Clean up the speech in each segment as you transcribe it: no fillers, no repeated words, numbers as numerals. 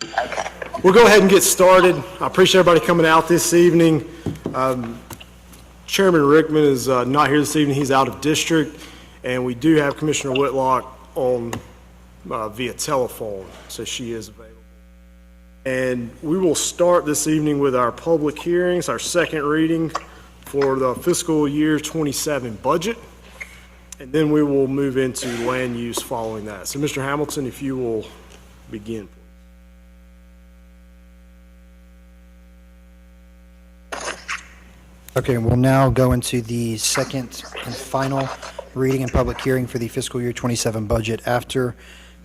Okay. We'll go ahead and get started. I appreciate everybody coming out this evening. Chairman Rickman is not here this evening. He's out of district. And we do have Commissioner Whitlock on via telephone, so she is available. And we will start this evening with our public hearings, our second reading for the fiscal year 27 budget. And then we will move into land use following that. So Mr. Hamilton, if you will begin. Okay, we'll now go into the second and final reading and public hearing for the fiscal year 27 budget. After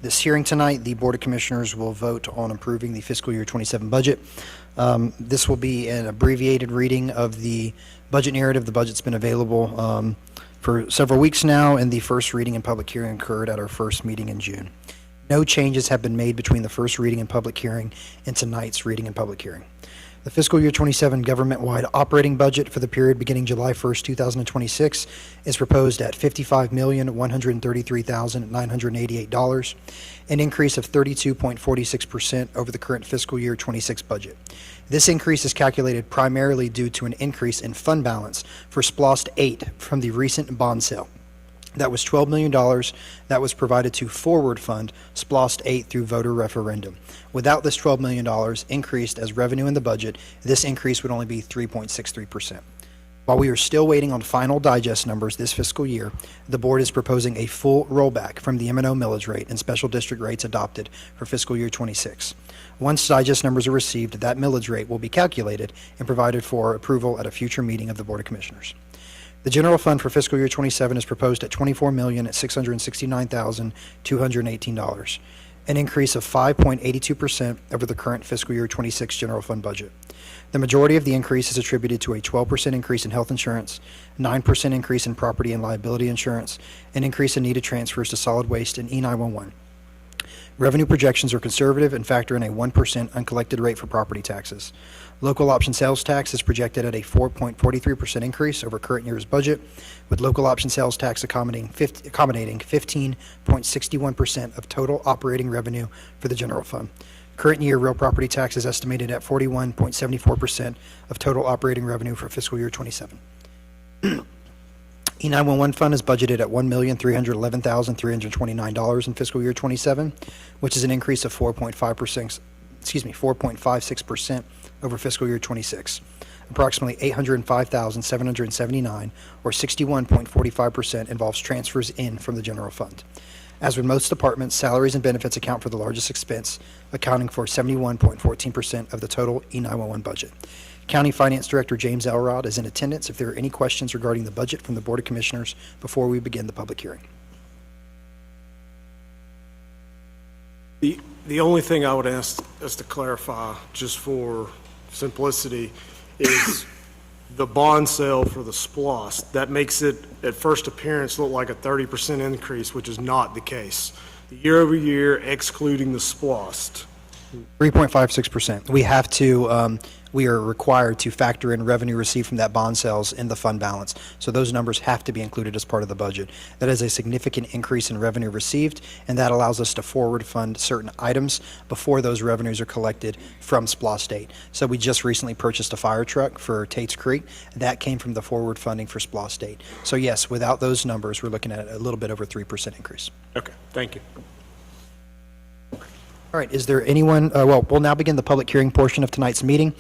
this hearing tonight, the Board of Commissioners will vote on approving the fiscal year 27 budget. This will be an abbreviated reading of the budget narrative. The budget's been available for several weeks now, and the first reading and public hearing occurred at our first meeting in June. No changes have been made between the first reading and public hearing and tonight's reading and public hearing. The fiscal year 27 government-wide operating budget for the period beginning July 1st, 2026 is proposed at $55,133,988, an increase of 32.46% over the current fiscal year 26 budget. This increase is calculated primarily due to an increase in fund balance for SPLOST 8 from the recent bond sale. That was $12 million that was provided to forward fund SPLOST 8 through voter referendum. Without this $12 million increased as revenue in the budget, this increase would only be 3.63%. While we are still waiting on final digest numbers this fiscal year, the board is proposing a full rollback from the M&O millage rate and special district rates adopted for fiscal year 26. Once digest numbers are received, that millage rate will be calculated and provided for approval at a future meeting of the Board of Commissioners. The general fund for fiscal year 27 is proposed at $24,669,218, an increase of 5.82% over the current fiscal year 26 general fund budget. The majority of the increase is attributed to a 12% increase in health insurance, 9% increase in property and liability insurance, an increase in needed transfers to solid waste and E911. Revenue projections are conservative and factor in a 1% uncollected rate for property taxes. Local option sales tax is projected at a 4.43% increase over current year's budget, with local option sales tax accommodating 15.61% of total operating revenue for the general fund. Current year real property tax is estimated at 41.74% of total operating revenue for fiscal year 27. E911 fund is budgeted at $1,311,329 in fiscal year 27, which is an increase of 4.56% over fiscal year 26. Approximately $805,779, or 61.45%, involves transfers in from the general fund. As with most departments, salaries and benefits account for the largest expense, accounting for 71.14% of the total E911 budget. County Finance Director James Elrod is in attendance if there are any questions regarding the budget from the Board of Commissioners before we begin the public hearing. The only thing I would ask us to clarify, just for simplicity, is the bond sale for the SPLOST. That makes it, at first appearance, look like a 30% increase, which is not the case. The year over year, excluding the SPLOST. 3.56%. We are required to factor in revenue received from that bond sales in the fund balance. So those numbers have to be included as part of the budget. That is a significant increase in revenue received, and that allows us to forward fund certain items before those revenues are collected from SPLOST 8. So we just recently purchased a fire truck for Tate's Creek. That came from the forward funding for SPLOST 8. So yes, without those numbers, we're looking at a little bit over 3% increase. Okay, thank you. All right, is there anyone, we'll now begin the public hearing portion of tonight's meeting.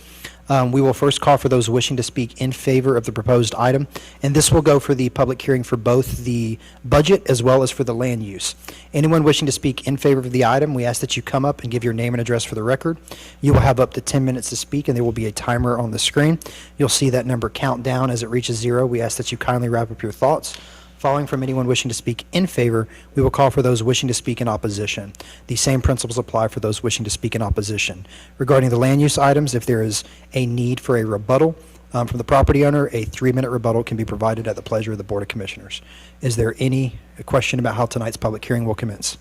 We will first call for those wishing to speak in favor of the proposed item, and this will go for the public hearing for both the budget as well as for the land use. Anyone wishing to speak in favor of the item, we ask that you come up and give your name and address for the record. You will have up to 10 minutes to speak, and there will be a timer on the screen. You'll see that number count down as it reaches 0. We ask that you kindly wrap up your thoughts. Following from anyone wishing to speak in favor, we will call for those wishing to speak in opposition. The same principles apply for those wishing to speak in opposition. Regarding the land use items, if there is a need for a rebuttal from the property owner, a 3-minute rebuttal can be provided at the pleasure of the Board of Commissioners. Is there any question about how tonight's public hearing will commence?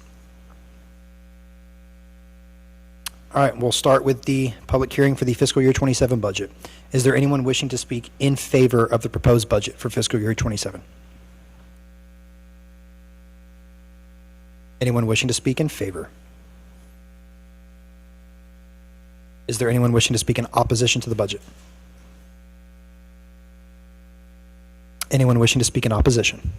All right, we'll start with the public hearing for the fiscal year 27 budget. Is there anyone wishing to speak in favor of the proposed budget for fiscal year 27? Anyone wishing to speak in favor? Is there anyone wishing to speak in opposition to the budget? Anyone wishing to speak in opposition?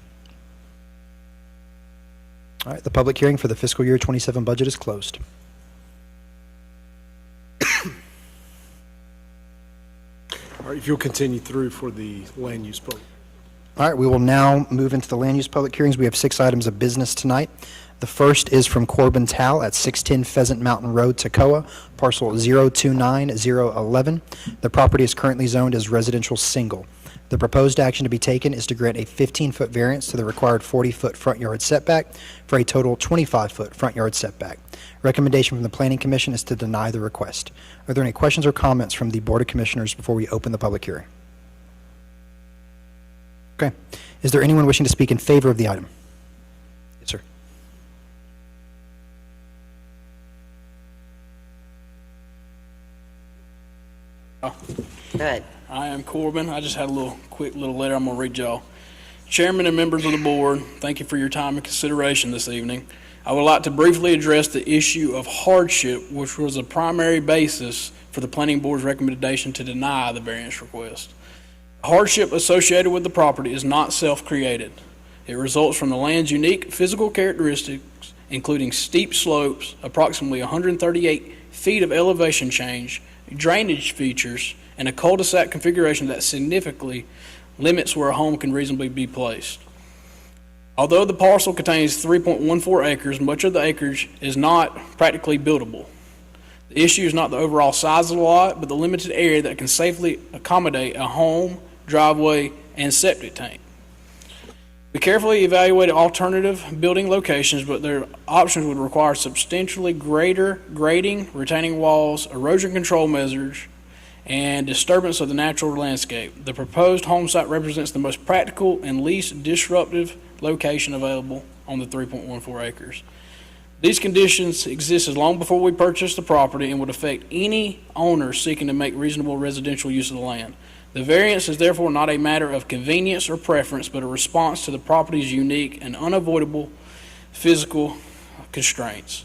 All right, the public hearing for the fiscal year 27 budget is closed. All right, if you'll continue through for the land use public. All right, we will now move into the land use public hearings. We have 6 items of business tonight. The first is from Corbin Tal at 610 Pheasant Mountain Road, Toccoa, parcel 029011. The property is currently zoned as residential single. The proposed action to be taken is to grant a 15-foot variance to the required 40-foot front yard setback for a total 25-foot front yard setback. Recommendation from the Planning Commission is to deny the request. Are there any questions or comments from the Board of Commissioners before we open the public hearing? Okay. Is there anyone wishing to speak in favor of the item? Yes, sir. Good. I am Corbin. I just had a quick little letter I'm going to read y'all. Chairman and members of the board, thank you for your time and consideration this evening. I would like to briefly address the issue of hardship, which was a primary basis for the planning board's recommendation to deny the variance request. Hardship associated with the property is not self-created. It results from the land's unique physical characteristics, including steep slopes, approximately 138 feet of elevation change, drainage features, and a cul-de-sac configuration that significantly limits where a home can reasonably be placed. Although the parcel contains 3.14 acres, much of the acreage is not practically buildable. The issue is not the overall size of the lot, but the limited area that can safely accommodate a home, driveway, and septic tank. We carefully evaluated alternative building locations, but their options would require substantially greater grading, retaining walls, erosion control measures, and disturbance of the natural landscape. The proposed home site represents the most practical and least disruptive location available on the 3.14 acres. These conditions existed long before we purchased the property and would affect any owner seeking to make reasonable residential use of the land. The variance is therefore not a matter of convenience or preference, but a response to the property's unique and unavoidable physical constraints.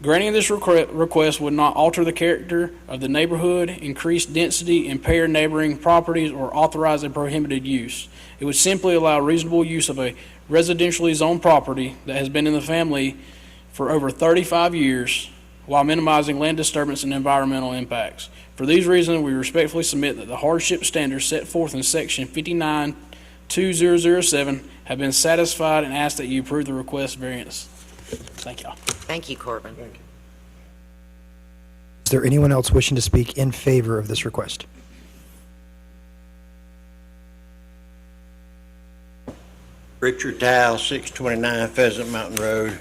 Granting this request would not alter the character of the neighborhood, increase density, impair neighboring properties, or authorize a prohibited use. It would simply allow reasonable use of a residentially zoned property that has been in the family for over 35 years while minimizing land disturbance and environmental impacts. For these reasons, we respectfully submit that the hardship standards set forth in section 592007 have been satisfied and ask that you approve the request variance. Thank y'all. Thank you, Corbin. Is there anyone else wishing to speak in favor of this request? Richard Towle, 629 Pheasant Mountain Road.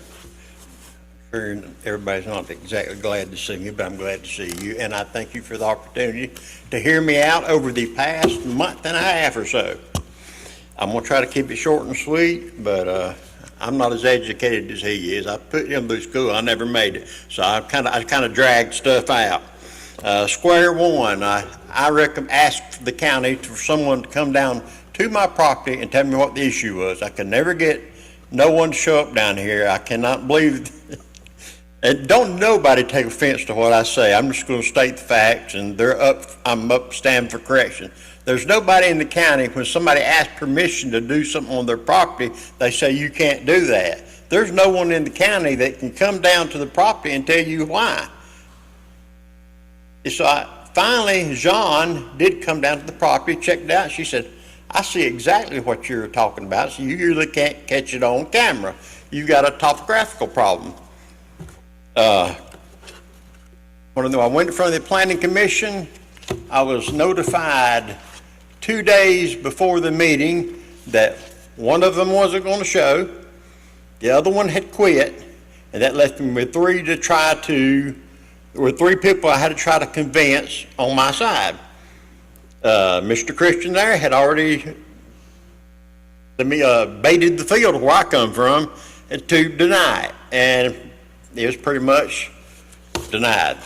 I'm sure everybody's not exactly glad to see me, but I'm glad to see you, and I thank you for the opportunity to hear me out over the past month and a half or so. I'm going to try to keep it short and sweet, but I'm not as educated as he is. I put him through school. I never made it, so I kind of dragged stuff out. Square one, I asked the county for someone to come down to my property and tell me what the issue was. I could never get no one to show up down here. I cannot believe, and don't nobody take offense to what I say. I'm just going to state the facts, and I'm up stand for correction. There's nobody in the county, when somebody asks permission to do something on their property, they say you can't do that. There's no one in the county that can come down to the property and tell you why. So finally, Jean did come down to the property, checked it out. She said, I see exactly what you're talking about. So you really can't catch it on camera. You got a topographical problem. When I went in front of the Planning Commission, I was notified 2 days before the meeting that one of them wasn't going to show, the other one had quit, and that left me with three people I had to try to convince on my side. Mr. Christian there had already baited the field where I come from to deny it, and it was pretty much denied.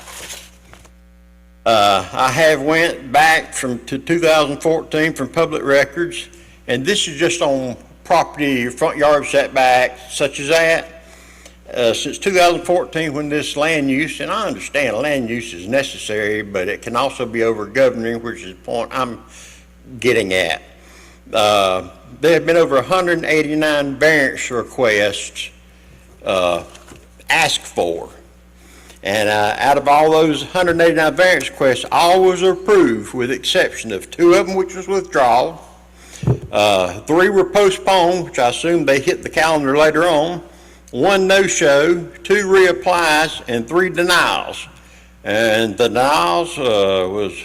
I have went back to 2014 from public records, and this is just on property, front yard setback, such as that. Since 2014, when this land use, and I understand land use is necessary, but it can also be over-governing, which is the point I'm getting at. There have been over 189 variance requests asked for. And out of all those 189 variance requests, all was approved with the exception of 2 of them, which was withdrawal. 3 were postponed, which I assume they hit the calendar later on. 1 no-show, 2 reapplies, and 3 denials. And the denials was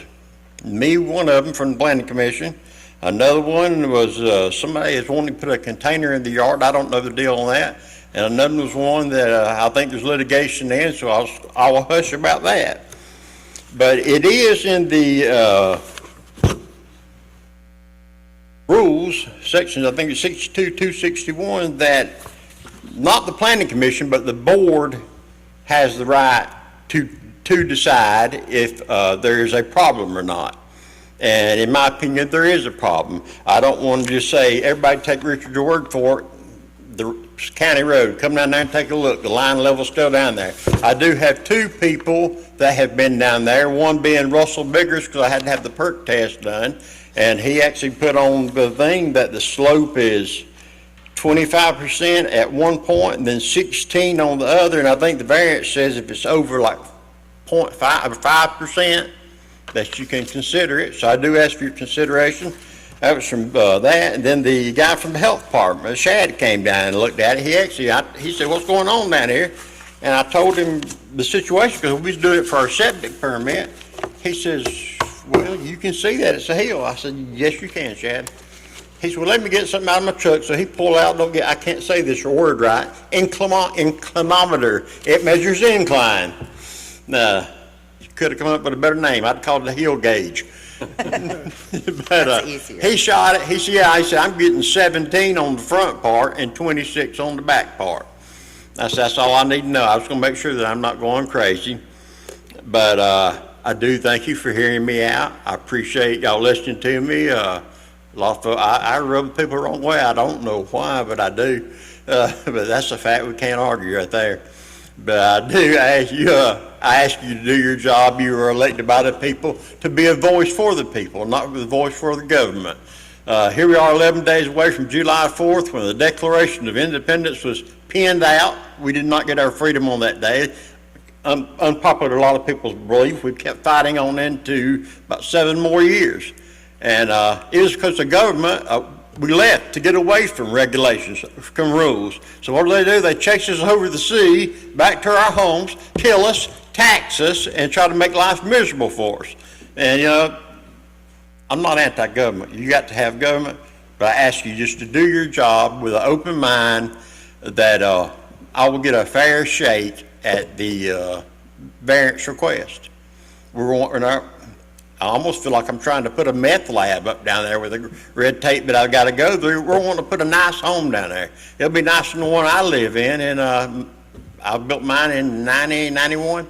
me, one of them from the Planning Commission. Another one was somebody is wanting to put a container in the yard. I don't know the deal on that. And another was one that I think there's litigation in, so I will hush about that. But it is in the rules, sections, I think it's 62, 261, that not the Planning Commission, but the board has the right to decide if there is a problem or not. And in my opinion, there is a problem. I don't want to just say, everybody take Richard's word for it. The county road, come down there and take a look. The line level's still down there. I do have 2 people that have been down there, one being Russell Biggers, because I had to have the perk test done. And he actually put on the thing that the slope is 25% at one point and then 16 on the other. And I think the variance says if it's over like 0.5 or 5%, that you can consider it. So I do ask for your consideration. That was from that. And then the guy from the health department, Shad, came down and looked at it. He said, what's going on down here? And I told him the situation because we was doing it for our septic permit. He says, well, you can see that it's a hill. I said, yes, you can, Shad. He said, well, let me get something out of my truck. So he pulled out, I can't say this word right, inclinometer. It measures incline. Could have come up with a better name. I'd call it a hill gauge. But he shot it. He said, I'm getting 17 on the front part and 26 on the back part. I said, that's all I need to know. I was going to make sure that I'm not going crazy. But I do thank you for hearing me out. I appreciate y'all listening to me. A lot of I rub people the wrong way. I don't know why, but I do. But that's a fact. We can't argue right there. But I do ask you, I ask you to do your job. You were elected by the people to be a voice for the people, not a voice for the government. Here we are 11 days away from July 4th when the Declaration of Independence was penned out. We did not get our freedom on that day. Unpopular, a lot of people's belief. We kept fighting on into about 7 more years. And it was because the government, we left to get away from regulations, from rules. So what do? They chase us over the sea, back to our homes, kill us, tax us, and try to make life miserable for us. And, you know, I'm not anti-government. You got to have government, but I ask you just to do your job with an open mind that I will get a fair shake at the variance request. I almost feel like I'm trying to put a meth lab up down there with the red tape that I've got to go through. We're wanting to put a nice home down there. It'll be nicer than the one I live in, and I built mine in 91.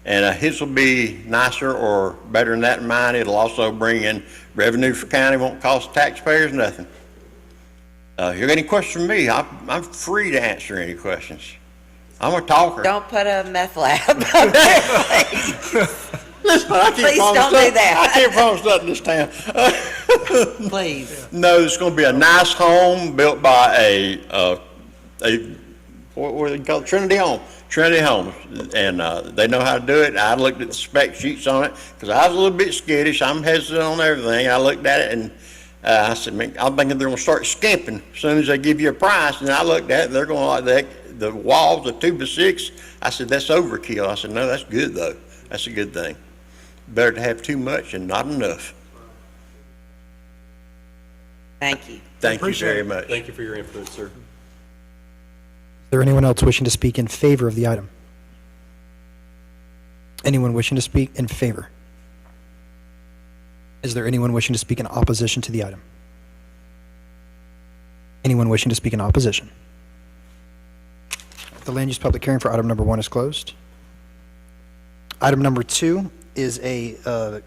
And his will be nicer or better than that in mine. It'll also bring in revenue for county, won't cost taxpayers nothing. If you got any questions for me, I'm free to answer any questions. I'm a talker. Don't put a meth lab on there, please. Listen, I can't Please promise don't do nothing. that. I can't promise nothing this town. Please. No, it's going to be a nice home built by a what do they call it? Trinity Homes, and they know how to do it. I looked at the spec sheets on it because I was a little bit skittish. I'm hesitant on everything. I looked at it and I said, man, I'm thinking they're going to start skimping as soon as they give you a price. And I looked at it, they're going like the walls are 2x6. I said, that's overkill. I said, no, that's good though. That's a good thing. Better to have too much and not enough. Thank you. Thank you very much. Thank you for your input, sir. Is there anyone else wishing to speak in favor of the item? Anyone wishing to speak in favor? Is there anyone wishing to speak in opposition to the item? Anyone wishing to speak in opposition? The land use public hearing for item number 1 is closed. Item number 2 is a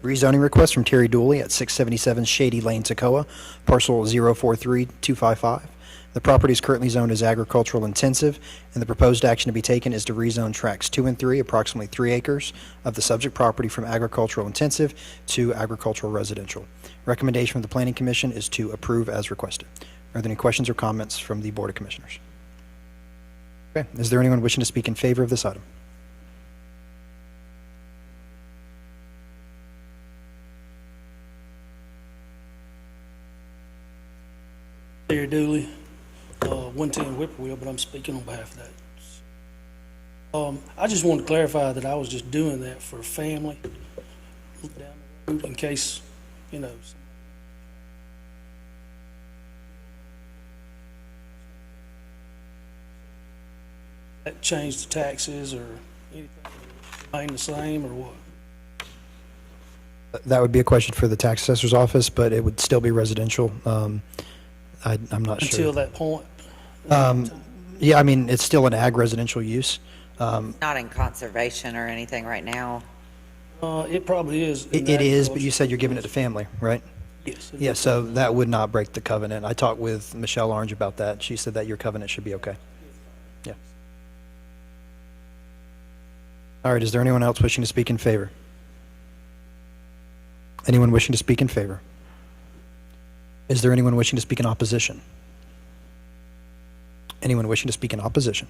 rezoning request from Terry Dooley at 677 Shady Lane, Toccoa, parcel 043255. The property is currently zoned as agricultural intensive, and the proposed action to be taken is to rezone tracts 2 and 3, approximately 3 acres, of the subject property from agricultural intensive to agricultural residential. Recommendation from the Planning Commission is to approve as requested. Are there any questions or comments from the Board of Commissioners? Okay, is there anyone wishing to speak in favor of this item? Terry Dooley, 110 Whippoorwill, but I'm speaking on behalf of that. I just wanted to clarify that I was just doing that for family down the road in case, you know, that changed the taxes or anything, remain the same or what? That would be a question for the tax assessor's office, but it would still be residential. I'm not sure. Until that point? Yeah, I mean, it's still an ag residential use. Not in conservation or anything right now. It probably is. in It is, but agriculture. you said you're giving it to family, right? Yes. Yeah, so that would not break the covenant. I talked with Michelle Orange about that. She said that your covenant should be okay. Yeah. All right, is there anyone else wishing to speak in favor? Anyone wishing to speak in favor? Is there anyone wishing to speak in opposition? Anyone wishing to speak in opposition?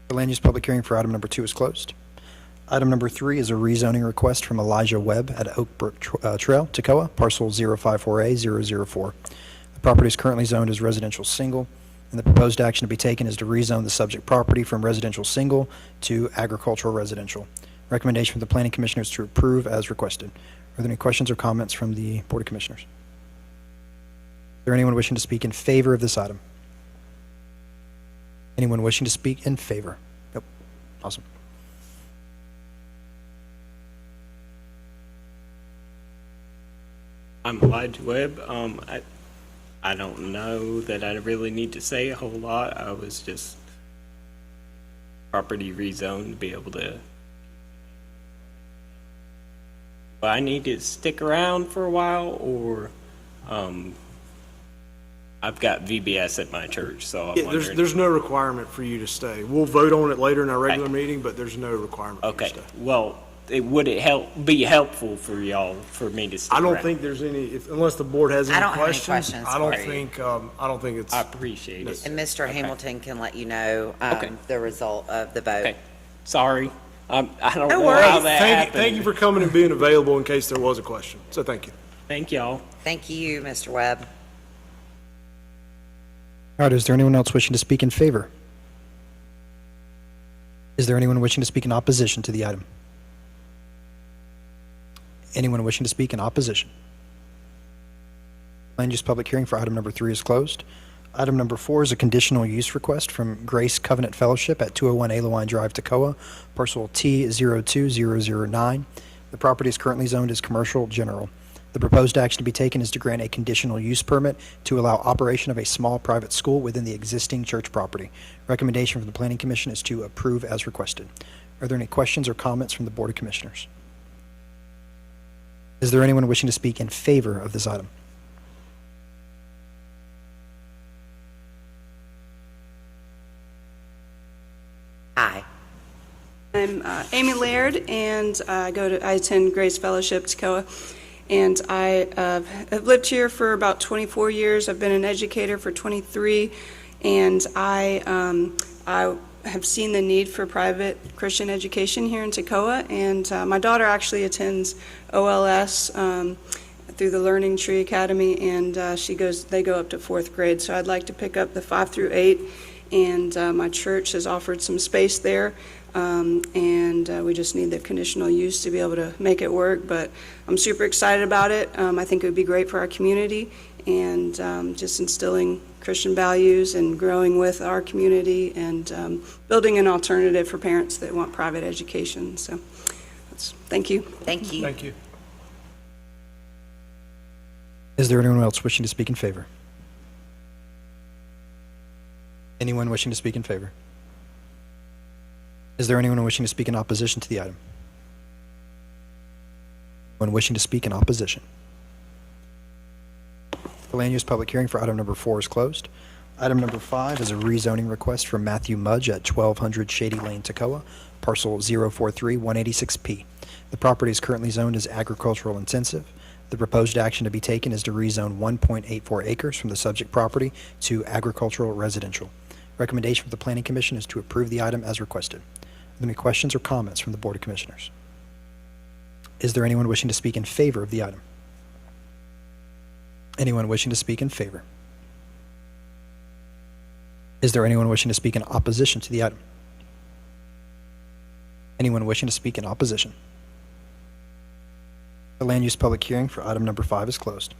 The land use public hearing for item number 2 is closed. Item number 3 is a rezoning request from Elijah Webb at Oak Brook Trail, Toccoa, parcel 054A004. The property is currently zoned as residential single, and the proposed action to be taken is to rezone the subject property from residential single to agricultural residential. Recommendation from the Planning Commission is to approve as requested. Are there any questions or comments from the Board of Commissioners? Is there anyone wishing to speak in favor of this item? Anyone wishing to speak in favor? Nope. Awesome. I'm Elijah Webb. I don't know that I really need to say a whole lot. I was just property rezoned to be able to. Do I need to stick around for a while, or I've got VBS at my church, so I'm Yeah, wondering. there's no requirement for you to stay. We'll vote on it later in our regular Okay. meeting, but there's no requirement for you Okay, to stay. well, would it be helpful for y'all for me to stick I don't around? think there's any, unless the board has I any don't have any questions. questions I don't for you. think, I don't think it's. I appreciate it. And Mr. Hamilton can let you know Okay. the result of the vote. Okay, sorry. I don't No know worries. how that happened. Thank you for coming and being available in case there was a question. So thank you. Thank y'all. Thank you, Mr. Webb. All right, is there anyone else wishing to speak in favor? Is there anyone wishing to speak in opposition to the item? Anyone wishing to speak in opposition? Land use public hearing for item number 3 is closed. Item number 4 is a conditional use request from Grace Covenant Fellowship at 201 Alewife Drive, Toccoa, parcel T02009. The property is currently zoned as commercial general. The proposed action to be taken is to grant a conditional use permit to allow operation of a small private school within the existing church property. Recommendation from the Planning Commission is to approve as requested. Are there any questions or comments from the Board of Commissioners? Is there anyone wishing to speak in favor of this item? Aye. I'm Amy Laird, and I attend Grace Fellowship Toccoa, and I have lived here for about 24 years. I've been an educator for 23, and I have seen the need for private Christian education here in Toccoa, and my daughter actually attends OLS through the Learning Tree Academy, and they go up to 4th grade, so I'd like to pick up the 5 through 8, and my church has offered some space there. And we just need the conditional use to be able to make it work, but I'm super excited about it. I think it would be great for our community, and just instilling Christian values and growing with our community, and building an alternative for parents that want private education. So thank you. Thank you. Thank you. Is there anyone else wishing to speak in favor? Anyone wishing to speak in favor? Is there anyone wishing to speak in opposition to the item? Anyone wishing to speak in opposition? The land use public hearing for item number 4 is closed. Item number 5 is a rezoning request from Matthew Mudge at 1200 Shady Lane, Toccoa, parcel 043-186P. The property is currently zoned as agricultural intensive. The proposed action to be taken is to rezone 1.84 acres from the subject property to agricultural residential. Recommendation from the Planning Commission is to approve the item as requested. Are there any questions or comments from the Board of Commissioners? Is there anyone wishing to speak in favor of the item? Anyone wishing to speak in favor? Is there anyone wishing to speak in opposition to the item? Anyone wishing to speak in opposition? The land use public hearing for item number 5 is closed.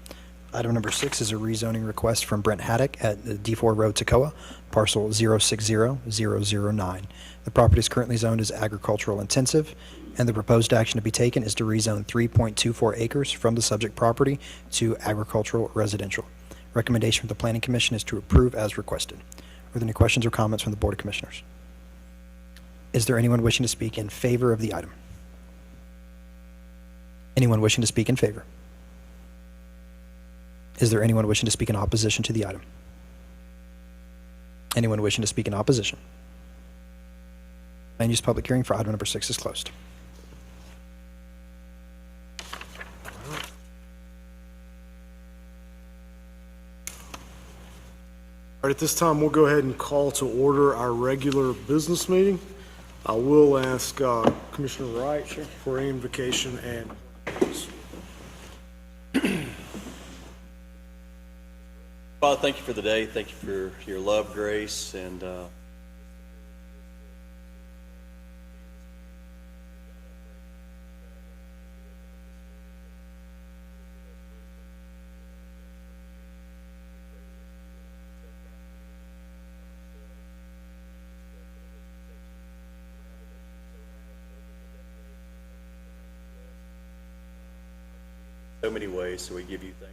Item number 6 is a rezoning request from Brent Haddock at D4 Road, Toccoa, parcel 060009. The property is currently zoned as agricultural intensive, and the proposed action to be taken is to rezone 3.24 acres from the subject property to agricultural residential. Recommendation from the Planning Commission is to approve as requested. Are there any questions or comments from the Board of Commissioners? Is there anyone wishing to speak in favor of the item? Anyone wishing to speak in favor? Is there anyone wishing to speak in opposition to the item? Anyone wishing to speak in opposition? Land use public hearing for item number 6 is closed. All right, at this time, we'll go ahead and call to order our regular business meeting. I will ask Commissioner Wright for any invocation and Father, thank you for the day. Thank you for your love, grace, and so many ways, so we give you thanks.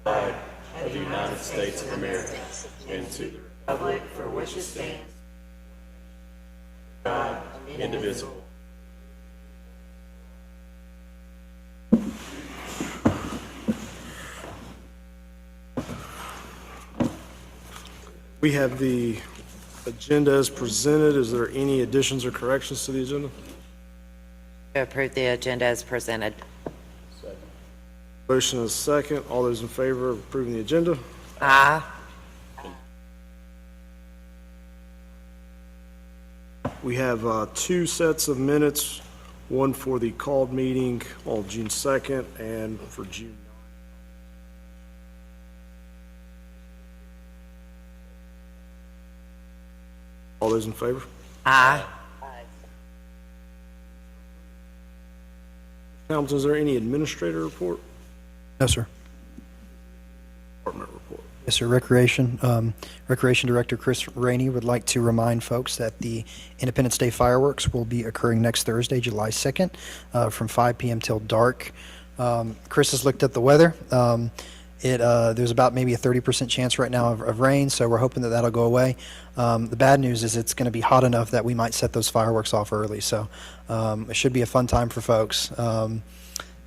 Of the United States of America and to the republic for which it stands, God, indivisible. we have the agenda as presented. Is there any additions or corrections to the agenda? To approve the agenda as presented. Motion is second. All those in favor of approving the agenda? Aye. We have 2 sets of minutes, one for the called meeting on June 2nd and for June 9th. All those in favor? Aye. Hamilton, is there any administrator report? No, sir. Department report. Yes, sir. Recreation Director Chris Rainey would like to remind folks that the Independence Day fireworks will be occurring next Thursday, July 2nd, from 5 p.m. till dark. Chris has looked at the weather. There's about maybe a 30% chance right now of rain, so we're hoping that that'll go away. The bad news is it's going to be hot enough that we might set those fireworks off early, so it should be a fun time for folks.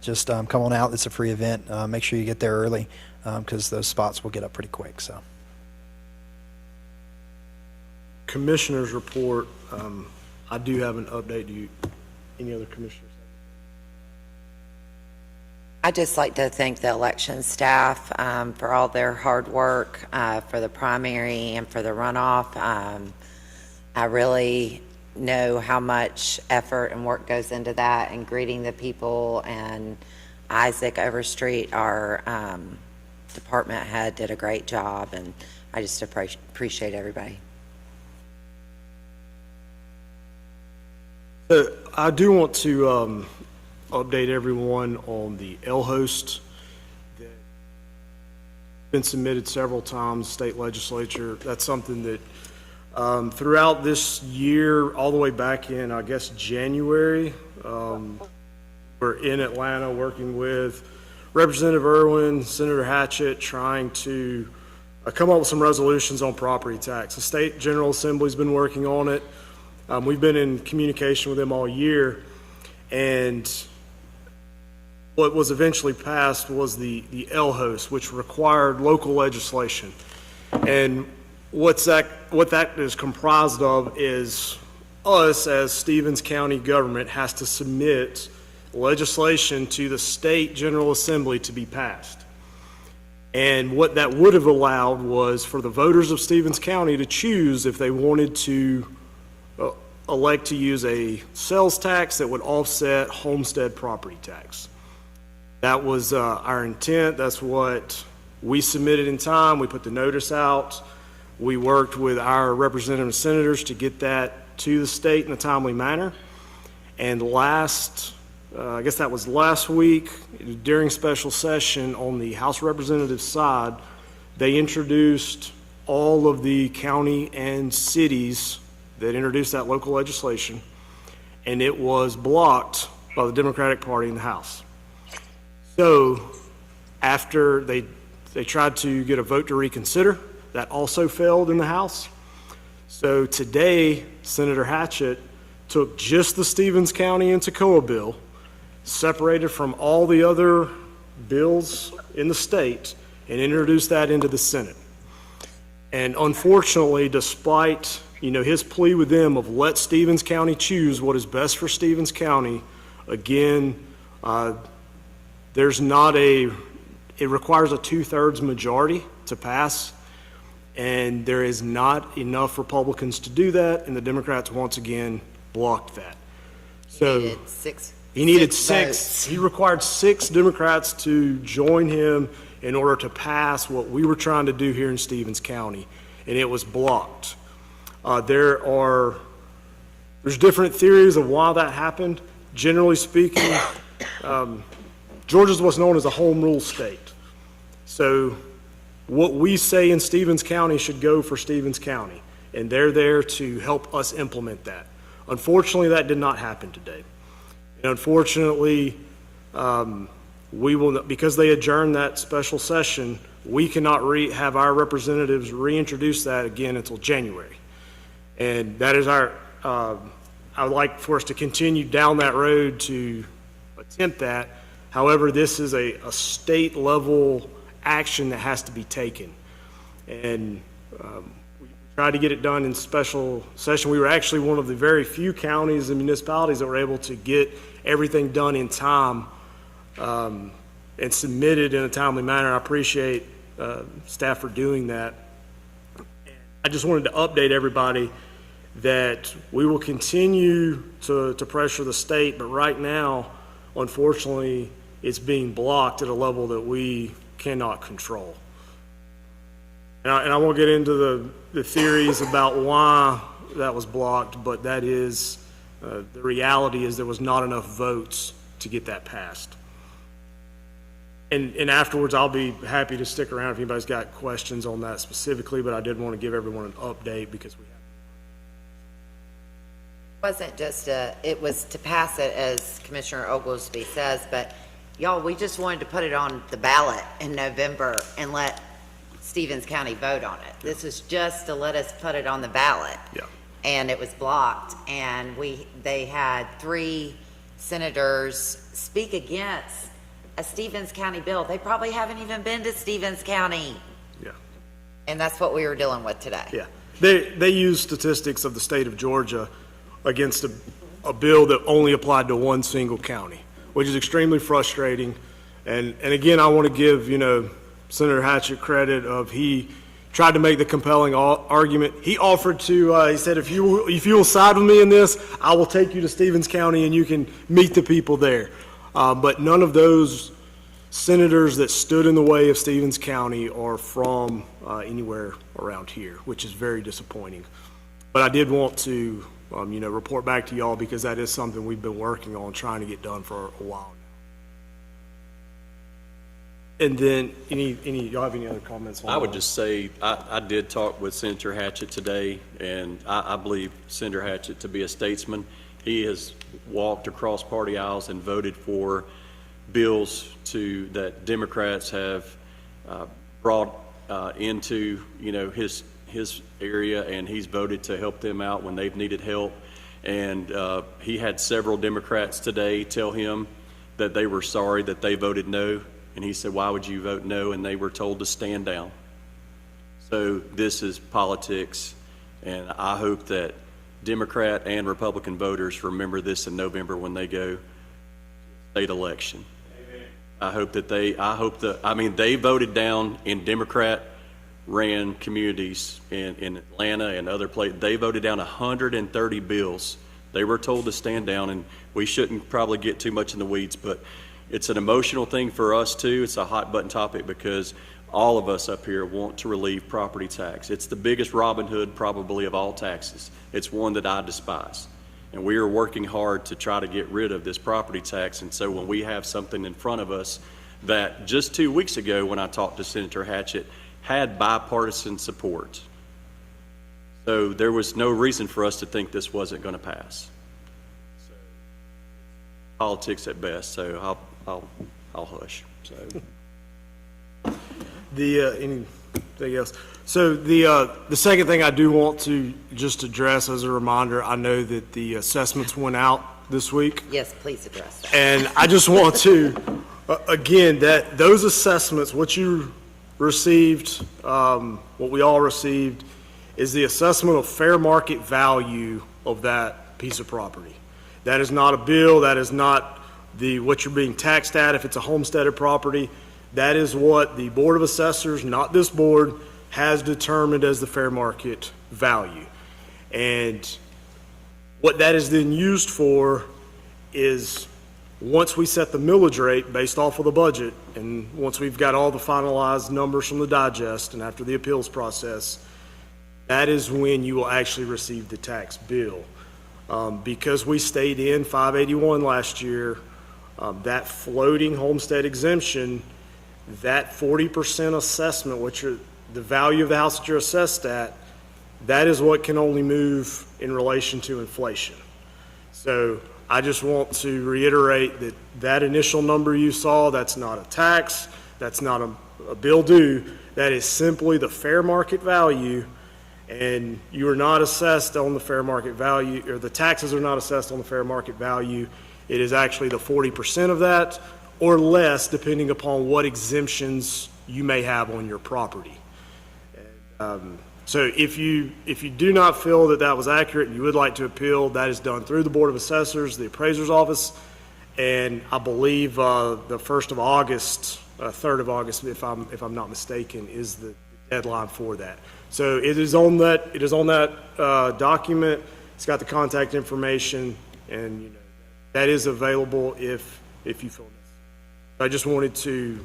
Just come on out. It's a free event. Make sure you get there early because those spots will get up pretty quick. So, Commissioners report. I do have an update. Do you, any other commissioners? I'd just like to thank the election staff for all their hard work for the primary and for the runoff. I really know how much effort and work goes into that, and greeting the people, and Isaac Overstreet, our department head, did a great job, and I just appreciate everybody. I do want to update everyone on the L-Host that's been submitted several times, state legislature. That's something that throughout this year, all the way back in, I guess, January, we're in Atlanta working with Representative Irwin, Senator Hatchett, trying to come up with some resolutions on property tax. The State General Assembly's been working on it. We've been in communication with them all year, and what was eventually passed was the LHOS, which required local legislation. And what that is comprised of is us, as Stevens County government, has to submit legislation to the State General Assembly to be passed. And what that would have allowed was for the voters of Stevens County to choose if they wanted to elect to use a sales tax that would offset homestead property tax. That was our intent. That's what we submitted in time. We put the notice out. We worked with our representative and senators to get that to the state in a timely manner. And I guess that was last week, during special session on the House Representatives side, they introduced all of the county and cities that introduced that local legislation, and it was blocked by the Democratic Party in the House. So after they tried to get a vote to reconsider, that also failed in the House. So today, Senator Hatchett took just the Stevens County and Toccoa bill, separated from all the other bills in the state, and introduced that into the Senate. And unfortunately, despite his plea with them of let Stevens County choose what is best for Stevens County, again, it requires a 2/3 majority to pass, and there is not enough Republicans to do that, and the Democrats once again blocked that. So he needed six. He required 6 Democrats to join him in order to pass what we were trying to do here in Stevens County, and it was blocked. There's different theories of why that happened. Generally speaking, Georgia's what's known as a home rule state. So what we say in Stevens County should go for Stevens County, and they're there to help us implement that. Unfortunately, that did not happen today. And unfortunately, we will not, because they adjourned that special session, we cannot have our representatives reintroduce that again until January. And that is I would like for us to continue down that road to attempt that. However, this is a state level action that has to be taken. And we tried to get it done in special session. We were actually one of the very few counties and municipalities that were able to get everything done in time and submitted in a timely manner. I appreciate staff for doing that. I just wanted to update everybody that we will continue to pressure the state, but right now, unfortunately, it's being blocked at a level that we cannot control. And I won't get into the theories about why that was blocked, but that is, the reality is there was not enough votes to get that passed. And afterwards, I'll be happy to stick around if anybody's got questions on that specifically, but I did want to give everyone an update because we Wasn't just it was to pass it, as Commissioner Oglesby says, but y'all, we just wanted to put it on the ballot in November and let Stevens County vote on it. This is just to let us put it on the ballot. Yeah. And it was blocked, and they had 3 senators speak against a Stevens County bill. They probably haven't even been to Stevens County. Yeah. And that's what we were dealing with today. Yeah. They use statistics of the state of Georgia against a bill that only applied to one single county, which is extremely frustrating. And again, I want to give, Senator Hatchett credit of he tried to make the compelling argument. He offered to, he said, if you will side with me in this, I will take you to Stevens County and you can meet the people there. But none of those senators that stood in the way of Stevens County are from anywhere around here, which is very disappointing. But I did want to, report back to y'all because that is something we've been working on trying to get done for a while now. And then, y'all have any other comments on I would that? just say, I did talk with Senator Hatchett today, and I believe Senator Hatchett to be a statesman. He has walked across party aisles and voted for bills that Democrats have brought into, his area, and he's voted to help them out when they've needed help. And he had several Democrats today tell him that they were sorry that they voted no. And he said, why would you vote no? And they were told to stand down. So this is politics, and I hope that Democrat and Republican voters remember this in November when they go to state election. Amen. They voted down in Democrat-ran communities in Atlanta and other places. They voted down 130 bills. They were told to stand down, and we shouldn't probably get too much in the weeds, but it's an emotional thing for us too. It's a hot button topic because all of us up here want to relieve property tax. It's the biggest Robin Hood probably of all taxes. It's one that I despise. And we are working hard to try to get rid of this property tax. And so when we have something in front of us that just 2 weeks ago when I talked to Senator Hatchett had bipartisan support. So there was no reason for us to think this wasn't going to pass. So, politics at best, so I'll hush. So. Anything else? So the second thing I do want to just address as a reminder, I know that the assessments went out this week. Yes, please address that. And I just want to, again, that those assessments, what you received, what we all received, is the assessment of fair market value of that piece of property. That is not a bill. That is not what you're being taxed at if it's a homesteaded property. That is what the Board of Assessors, not this board, has determined as the fair market value. And what that is then used for is, once we set the millage rate based off of the budget, and once we've got all the finalized numbers from the digest and after the appeals process, that is when you will actually receive the tax bill. Because we stayed in 581 last year, that floating homestead exemption, that 40% assessment, which are the value of the house that you're assessed at, that is what can only move in relation to inflation. So I just want to reiterate that that initial number you saw, that's not a tax, that's not a bill due, that is simply the fair market value, and you are not assessed on the fair market value, or the taxes are not assessed on the fair market value. It is actually the 40% of that, or less, depending upon what exemptions you may have on your property. So if you do not feel that that was accurate and you would like to appeal, that is done through the Board of Assessors, the Appraiser's Office, and I believe the 1st of August, 3rd of August, if I'm not mistaken, is the deadline for that. So it is on that document. It's got the contact information, and that is available if you feel necessary. I just wanted to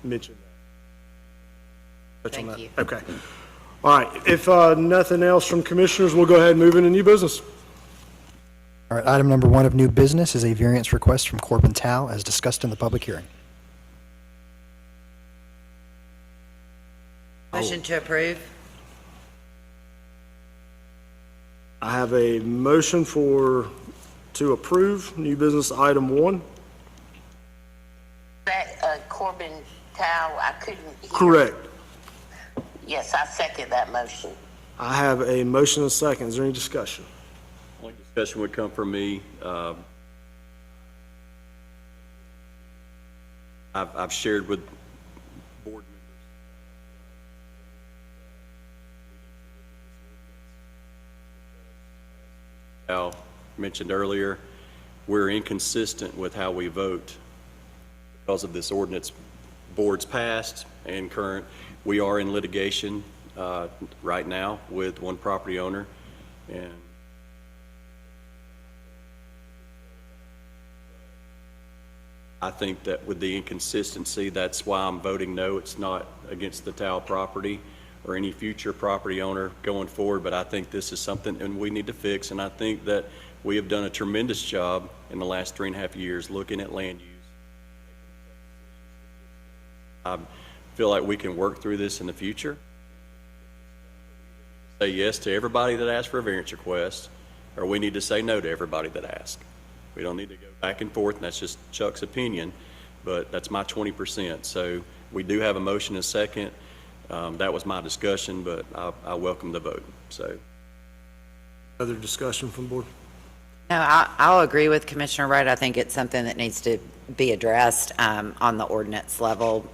mention that. Thank you. Okay. All right. If nothing else from commissioners, we'll go ahead and move into new business. All right, item number 1 of new business is a variance request from Corbin Tao as discussed in the public hearing. Motion to approve? I have a motion to approve new business item 1. That Corbin Tao, I couldn't hear. Correct. Yes, I second that motion. I have a motion and a second. Is there any discussion? Only discussion would come from me. I've shared with board members. Al mentioned earlier, we're inconsistent with how we vote because of this ordinance. Board's past and current. We are in litigation right now with one property owner, and I think that with the inconsistency, that's why I'm voting no. It's not against the Tao property or any future property owner going forward, but I think this is something and we need to fix, and I think that we have done a tremendous job in the last 3.5 years looking at land use. I feel like we can work through this in the future. Say yes to everybody that asks for a variance request, or we need to say no to everybody that asks. We don't need to go back and forth, and that's just Chuck's opinion. but that's my 20%. So we do have a motion and a second. That was my discussion, but I welcome the vote, so. Other discussion from the board? No, I'll agree with Commissioner Wright. I think it's something that needs to be addressed on the ordinance level,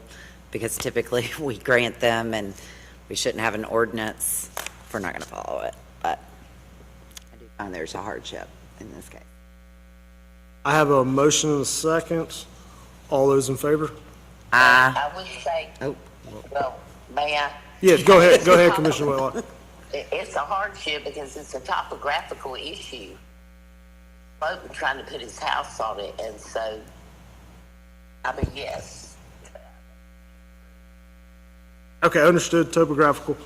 because typically we grant them, and we shouldn't have an ordinance if we're not going to follow it. But I do find there's a hardship in this case. I have a motion and a second. All those in favor? I would say, Oh, well, may I? Yeah, go ahead, Commissioner Whitlock. It's a hardship because it's a topographical issue. Float trying to put his house on it, and so, I mean, yes. Okay, understood, topographical.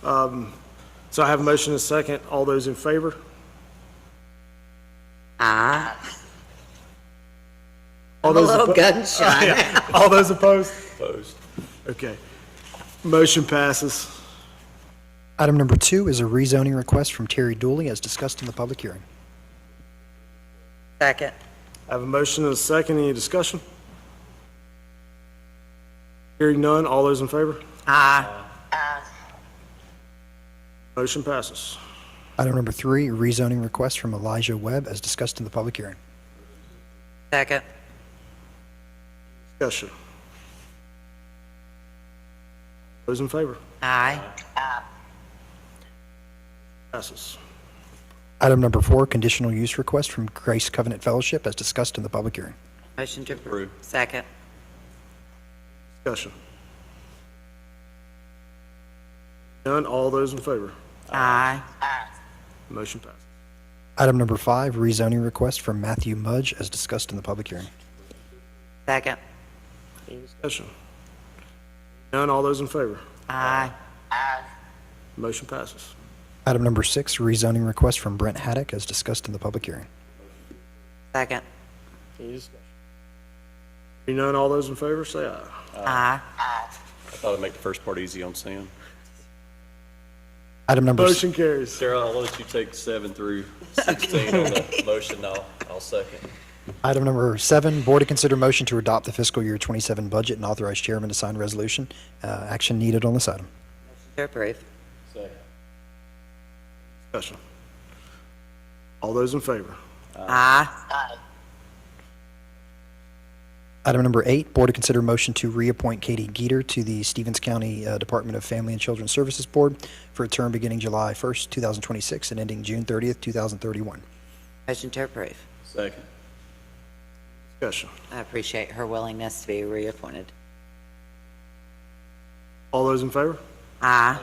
So I have a motion and a second. All those in favor? aye. All I'm a those little oppo- gun shy. Yeah. All those opposed? Opposed. Okay. Motion passes. Item number 2 is a rezoning request from Terry Dooley, as discussed in the public hearing. Second. I have a motion and a second. Any discussion? Hearing none. All those in favor? Aye. Motion passes. Item number 3, rezoning request from Elijah Webb, as discussed in the public hearing. Second. Discussion. Those in favor? Aye. Passes. Item number 4, conditional use request from Grace Covenant Fellowship, as discussed in the public hearing. Motion to approve. Approve. Second. Discussion. None. All those in favor? Aye. Motion passes. Item number 5, rezoning request from Matthew Mudge, as discussed in the public hearing. Second. Any discussion? None. All those in favor? Aye. Motion passes. Item number 6, rezoning request from Brent Haddock, as discussed in the public hearing. Second. Hearing none. All those in favor, say aye. Aye. I thought I'd make the first part easy on Sam. Item number Motion carries. Sarah, I'll let you take 7 through 16 on the motion. I'll second. Item number 7, board to consider motion to adopt the fiscal year 27 budget and authorize chairman to sign resolution. Action needed on this item. To approve. Discussion. All those in favor? Aye. Item number 8, board to consider motion to reappoint Katie Geeter to the Stevens County Department of Family and Children's Services Board for a term beginning July 1st, 2026 and ending June 30th, 2031. Motion to approve. Second. Discussion. I appreciate her willingness to be reappointed. All those in favor? Aye.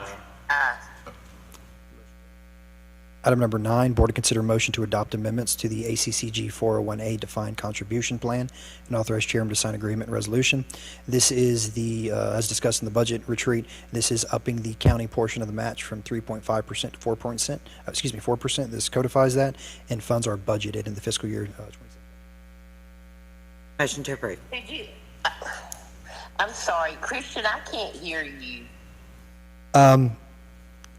Item number 9, board to consider motion to adopt amendments to the ACCG 401A defined contribution plan and authorize chairman to sign agreement and resolution. This is the, as discussed in the budget retreat, this is upping the county portion of the match from 3.5% to 4%. This codifies that, and funds are budgeted in the fiscal year 26. Motion to approve. Did you, I'm sorry, Christian, I can't hear you.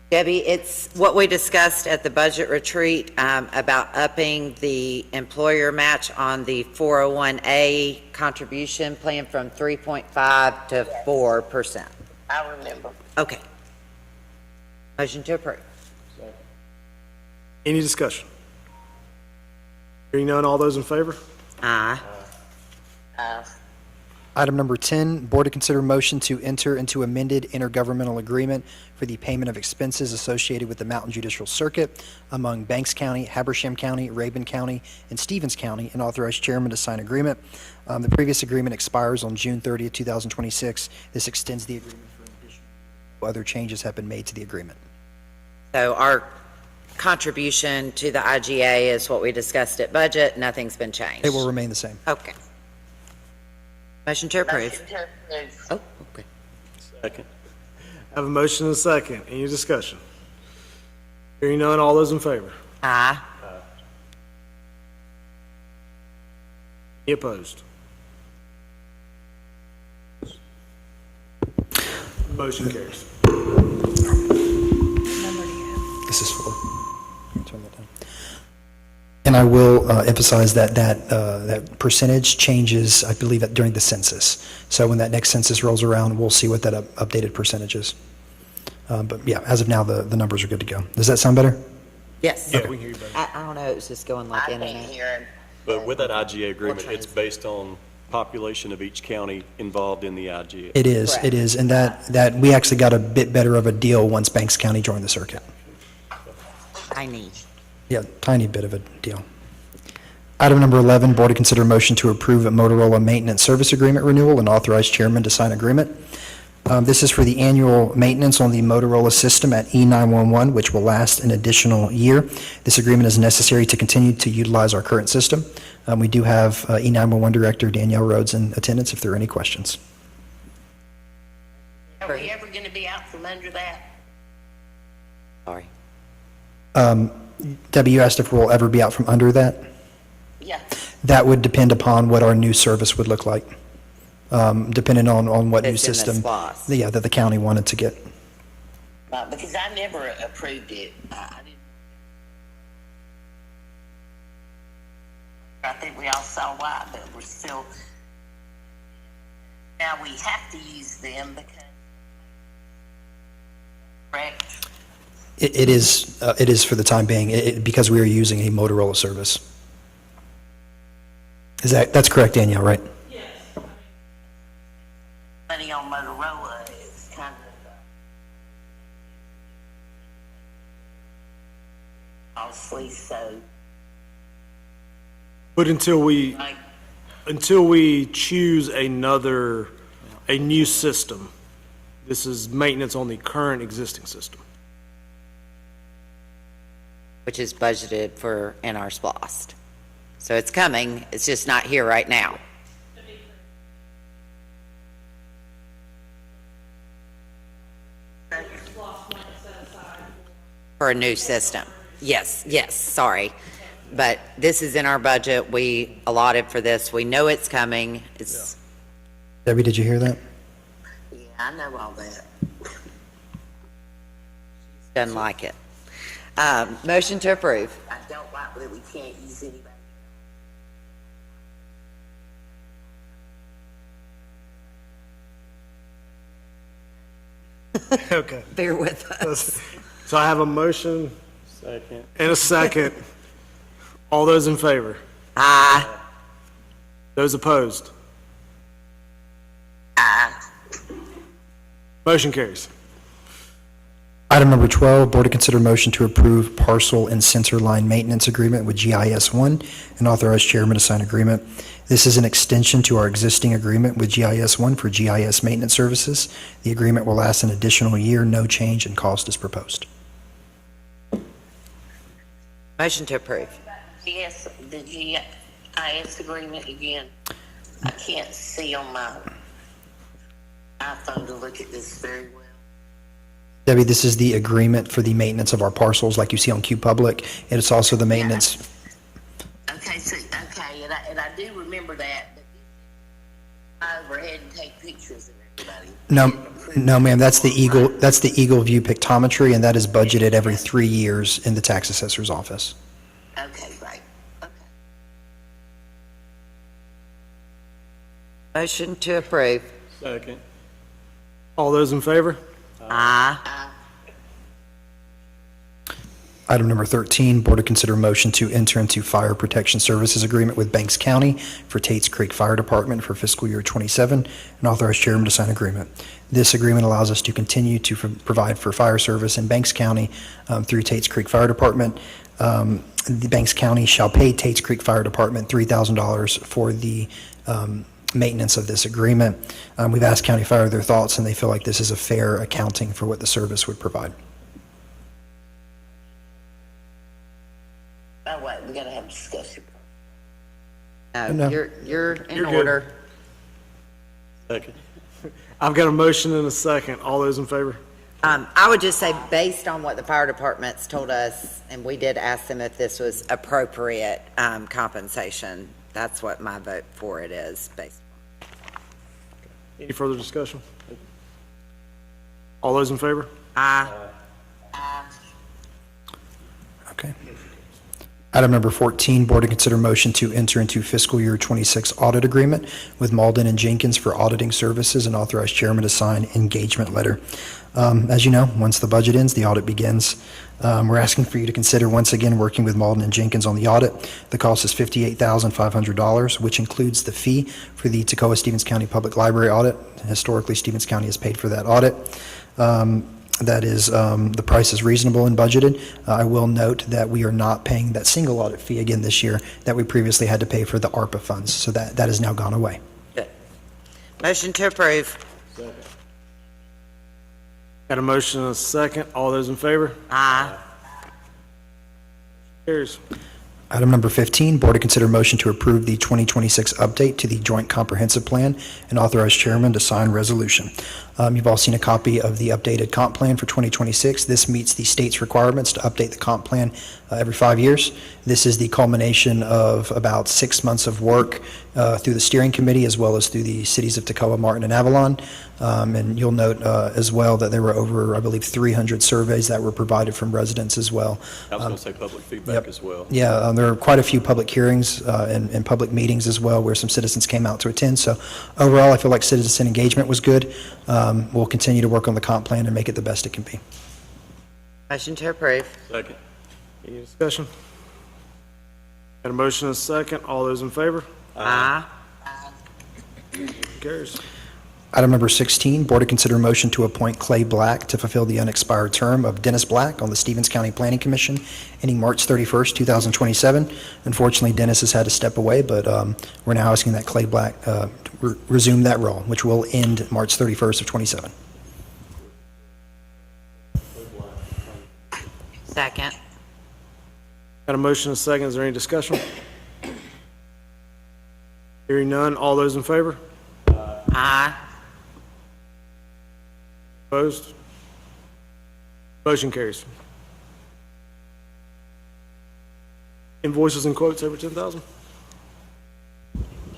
Debbie, it's what we discussed at the budget retreat about upping the employer match on the 401A contribution plan from 3.5 to 4%. I remember. Okay. Motion to approve. Any discussion? Hearing none. All those in favor? Aye. Item number 10, board to consider motion to enter into amended intergovernmental agreement for the payment of expenses associated with the Mountain Judicial Circuit among Banks County, Habersham County, Rabun County, and Stevens County, and authorize chairman to sign agreement. The previous agreement expires on June 30th, 2026. This extends the agreement for an additional year. Other changes have been made to the agreement. So our contribution to the IGA is what we discussed at budget. Nothing's been changed. It will remain the same. Okay. Motion to approve. Motion to approve. Oh, okay. Second. I have a motion and a second. Any discussion? Hearing none. All those in favor? Aye. Any opposed? Motion carries. This is for. Turn that down. And I will emphasize that percentage changes, I believe, during the census. So when that next census rolls around, we'll see what that updated percentage is. But yeah, as of now, the numbers are good to go. Does that sound better? Yes. Yeah, we can hear you better. I don't know, it was just going like I in and can't out. hear him. But with that IGA agreement, Or it's based on population of each county involved in the IGA. It is, Correct. it is. And that we actually got a bit better of a deal once Banks County joined the circuit. Tiny. Yeah, tiny bit of a deal. Item number 11, board to consider motion to approve a Motorola maintenance service agreement renewal and authorize chairman to sign agreement. This is for the annual maintenance on the Motorola system at E911, which will last an additional year. This agreement is necessary to continue to utilize our current system. We do have E911 Director Danielle Rhodes in attendance if there are any questions. Are we ever gonna be out from under that? Sorry. Debbie, you asked if we'll ever be out from under that? Yeah. That would depend upon what our new service would look like, depending on what new It's in the system. SPOS. Yeah, that the county wanted to get. Because I never approved it. I think we all saw why, but we're still, now we have to use them because, correct? It is for the time being, because we are using a Motorola service. That's correct, Danielle, right? Money on Motorola is kind of, costly, so, But until like, we choose a new system, this is maintenance on the current existing system. Which is budgeted for in our SPOS. So it's coming, it's just not here right now. For a new system. Yes, sorry. But this is in our budget, we allotted for this, we know it's coming, it's, Debbie, did you hear that? yeah, I know all that. doesn't like it. Motion to approve. I don't like that we can't use anybody. Okay. Bear with us. So I have a motion Second. and a second. All those in favor? Aye. Those opposed? Motion carries. Item number 12, board to consider motion to approve parcel and center line maintenance agreement with GIS-1 and authorize chairman to sign agreement. This is an extension to our existing agreement with GIS-1 for GIS maintenance services. The agreement will last an additional year. No change in cost is proposed. Motion to approve. Yes, the GIS agreement again. I can't see on my iPhone to look at this very well. Debbie, this is the agreement for the maintenance of our parcels like you see on Q Public, and it's also the maintenance. Okay, so, okay, and I do remember that, but I overhead and take pictures of everybody. No, ma'am, that's the Eagle View pictometry, and that is budgeted every 3 years in the tax assessor's office. Okay, great, okay. Motion to approve. Second. All those in favor? Aye. Item number 13, board to consider motion to enter into fire protection services agreement with Banks County for Tates Creek Fire Department for fiscal year '27 and authorize chairman to sign agreement. This agreement allows us to continue to provide for fire service in Banks County through Tates Creek Fire Department. The Banks County shall pay Tates Creek Fire Department $3,000 for the maintenance of this agreement. We've asked County Fire their thoughts, and they feel like this is a fair accounting for what the service would provide. Oh, wait, we gotta have a discussion. No, No. you're in You're good. order. Second. I've got a motion and a second. All those in favor? I would just say, based on what the fire department's told us, and we did ask them if this was appropriate compensation, that's what my vote for it is, based. Any further discussion? All those in favor? Aye. Okay. Item number 14, board to consider motion to enter into fiscal year 26 audit agreement with Malden and Jenkins for auditing services and authorize chairman to sign engagement letter. As you know, once the budget ends, the audit begins. We're asking for you to consider once again working with Malden and Jenkins on the audit. The cost is $58,500, which includes the fee for the Toccoa-Stevens County Public Library audit. Historically, Stevens County has paid for that audit. That is, the price is reasonable and budgeted. I will note that we are not paying that single audit fee again this year that we previously had to pay for the ARPA funds, so that has now gone away. Motion to approve. Got a motion and a second. All those in favor? Aye. Carries. Item number 15, board to consider motion to approve the 2026 update to the Joint Comprehensive Plan and authorize chairman to sign resolution. You've all seen a copy of the updated comp plan for 2026. This meets the state's requirements to update the comp plan every 5 years. This is the culmination of about 6 months of work through the steering committee as well as through the cities of Toccoa, Martin, and Avalon. And you'll note as well that there were over, I believe, 300 surveys that were provided from residents as well. I was going to say public feedback Yep. as well. Yeah, there are quite a few public hearings and public meetings as well where some citizens came out to attend. So overall, I feel like citizen engagement was good. We'll continue to work on the comp plan and make it the best it can be. Motion to approve. Second. Any discussion? Got a motion and a second. All those in favor? Aye. Carries. Item number 16, board to consider motion to appoint Clay Black to fulfill the unexpired term of Dennis Black on the Stevens County Planning Commission ending March 31st, 2027. Unfortunately, Dennis has had to step away, but we're now asking that Clay Black resume that role, which will end March 31st of 27. Second. Got a motion and a second. Is there any discussion? Hearing none. All those in favor? Aye. Opposed? Motion carries. Invoices and quotes over 10,000?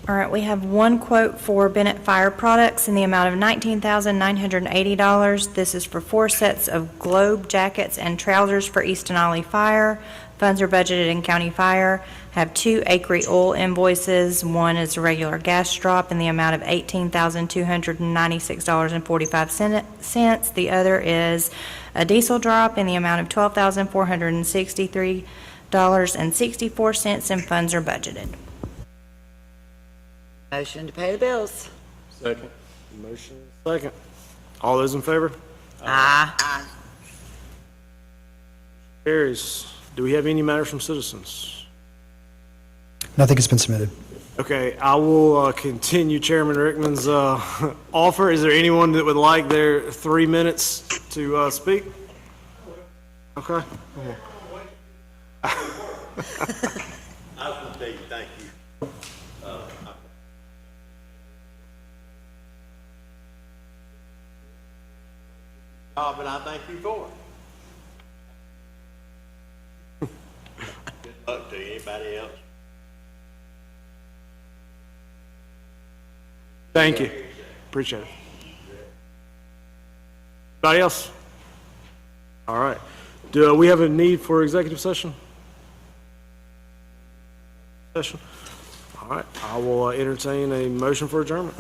All right, we have one quote for Bennett Fire Products in the amount of $19,980. This is for 4 sets of globe jackets and trousers for East Denali Fire. Funds are budgeted in County Fire. Have 2 Acre Oil invoices. One is a regular gas drop in the amount of $18,296.45. The other is a diesel drop in the amount of $12,463.64, and funds are budgeted. Motion to pay the bills. Second. Motion and a second. All those in favor? Aye. Carries. Do we have any matters from citizens? Nothing has been submitted. Okay, I will continue Chairman Rickman's offer. Is there anyone that would like their 3 minutes to speak? Okay. I was going to tell you thank you. But I thank you for it. Good luck to you. Anybody else? Thank you. Appreciate it. Anybody else? All right. Do we have a need for executive session? All right. I will entertain a motion for adjournment.